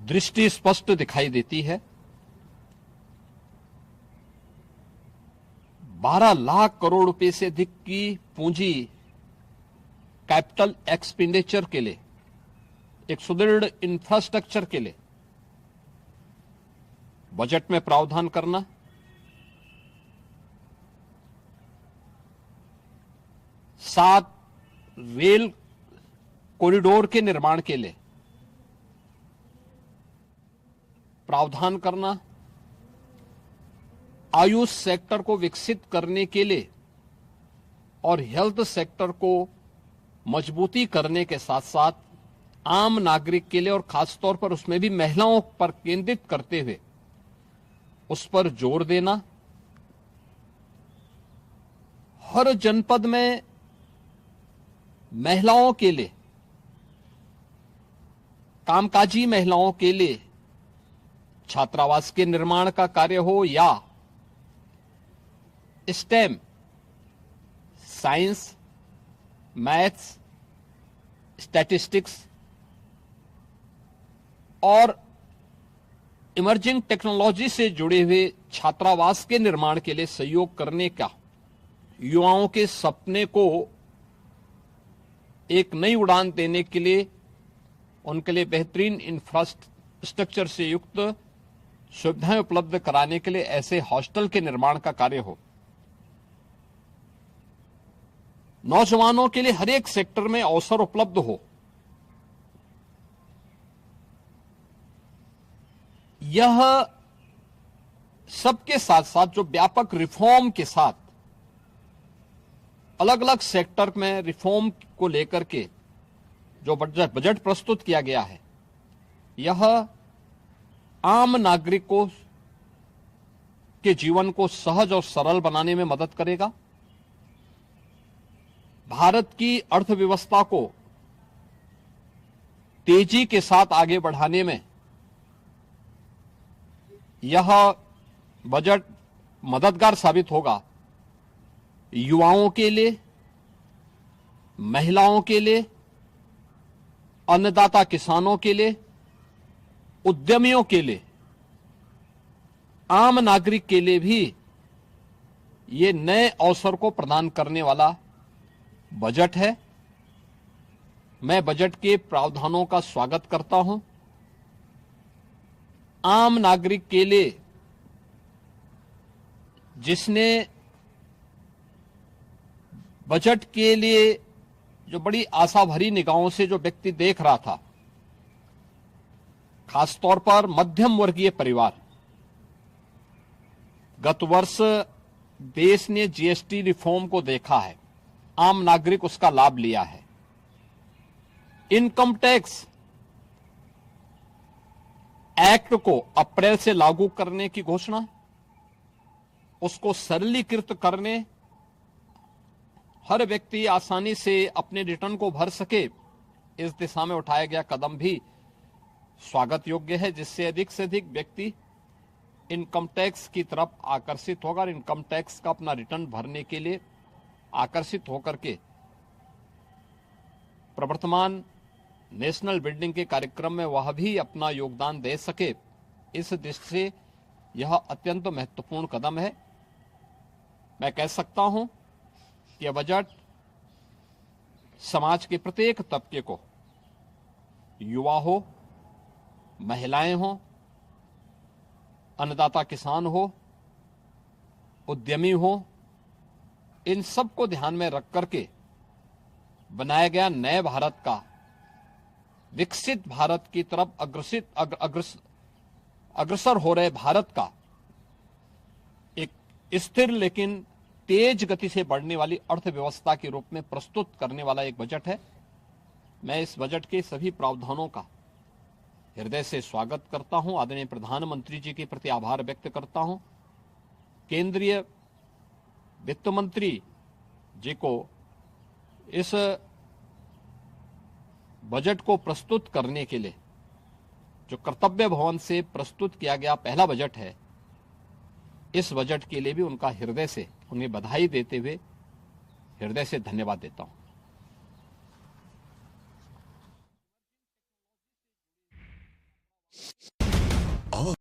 दृष्टि स्पष्ट दिखाई देती है। 12 लाख करोड़ रुपए से अधिक की पूंजी कैपिटल एक्सपेंडिचर के लिए, एक सुदृढ़ इंफ्रास्ट्रक्चर के लिए बजट में प्रावधान करना, सात रेल कॉरिडोर के निर्माण के लिए प्रावधान करना, आयुष सेक्टर को विकसित करने के लिए और हेल्थ सेक्टर को मजबूती करने के साथ साथ आम नागरिक के लिए और खासतौर पर उसमें भी महिलाओं पर केंद्रित करते हुए उस पर जोर देना, हर जनपद में महिलाओं के लिए, कामकाजी महिलाओं के लिए छात्रावास के निर्माण का कार्य हो या स्टेम, साइंस, मैथ्स, स्टैटिस्टिक्स और इमर्जिंग टेक्नोलॉजी से जुड़े हुए छात्रावास के निर्माण के लिए सहयोग करने का, युवाओं के सपने को एक नई उड़ान देने के लिए उनके लिए बेहतरीन इंफ्रास्ट्रक्चर से युक्त सुविधाएं उपलब्ध कराने के लिए ऐसे हॉस्टल के निर्माण का कार्य हो। नौजवानों के लिए हर एक सेक्टर में अवसर उपलब्ध हो। यह सबके साथ साथ जो व्यापक रिफॉर्म के साथ अलग अलग सेक्टर में रिफॉर्म को लेकर के जो बजट प्रस्तुत किया गया है, यह आम नागरिकों के जीवन को सहज और सरल बनाने में मदद करेगा। भारत की अर्थव्यवस्था को तेजी के साथ आगे बढ़ाने में यह बजट मददगार साबित होगा। युवाओं के लिए, महिलाओं के लिए, अन्नदाता किसानों के लिए, उद्यमियों के लिए, आम नागरिक के लिए भी ये नए अवसर को प्रदान करने वाला बजट है। मैं बजट के प्रावधानों का स्वागत करता हूं। आम नागरिक के लिए, जिसने बजट के लिए जो बड़ी आशा भरी निगाहों से जो व्यक्ति देख रहा था, खासतौर पर मध्यम वर्गीय परिवार, गत वर्ष देश ने जीएसटी रिफॉर्म को देखा है, आम नागरिक उसका लाभ लिया है। इनकम टैक्स एक्ट को अप्रैल से लागू करने की घोषणा, उसको सरलीकृत करने, हर व्यक्ति आसानी से अपने रिटर्न को भर सके, इस दिशा में उठाया गया कदम भी स्वागत योग्य है, जिससे अधिक से अधिक व्यक्ति इनकम टैक्स की तरफ आकर्षित होगा और इनकम टैक्स का अपना रिटर्न भरने के लिए आकर्षित होकर के प्रवर्तमान नेशनल बिल्डिंग के कार्यक्रम में वह भी अपना योगदान दे सके। इस दृष्टि से यह अत्यंत महत्वपूर्ण कदम है। मैं कह सकता हूं कि यह बजट समाज के प्रत्येक तबके को, युवा हो, महिलाएं हो, अन्नदाता किसान हो, उद्यमी हो, इन सब को ध्यान में रख करके बनाया गया नए भारत का, विकसित भारत की तरफ अग्रसर हो रहे भारत का एक स्थिर लेकिन तेज गति से बढ़ने वाली अर्थव्यवस्था के रूप में प्रस्तुत करने वाला एक बजट है। मैं इस बजट के सभी प्रावधानों का हृदय से स्वागत करता हूं। आदरणीय प्रधानमंत्री जी के प्रति आभार व्यक्त करता हूं। केंद्रीय वित्त मंत्री जी को इस बजट को प्रस्तुत करने के लिए, जो कर्तव्य भवन से प्रस्तुत किया गया पहला बजट है, इस बजट के लिए भी उनका हृदय से उन्हें बधाई देते हुए हृदय से धन्यवाद देता हूं।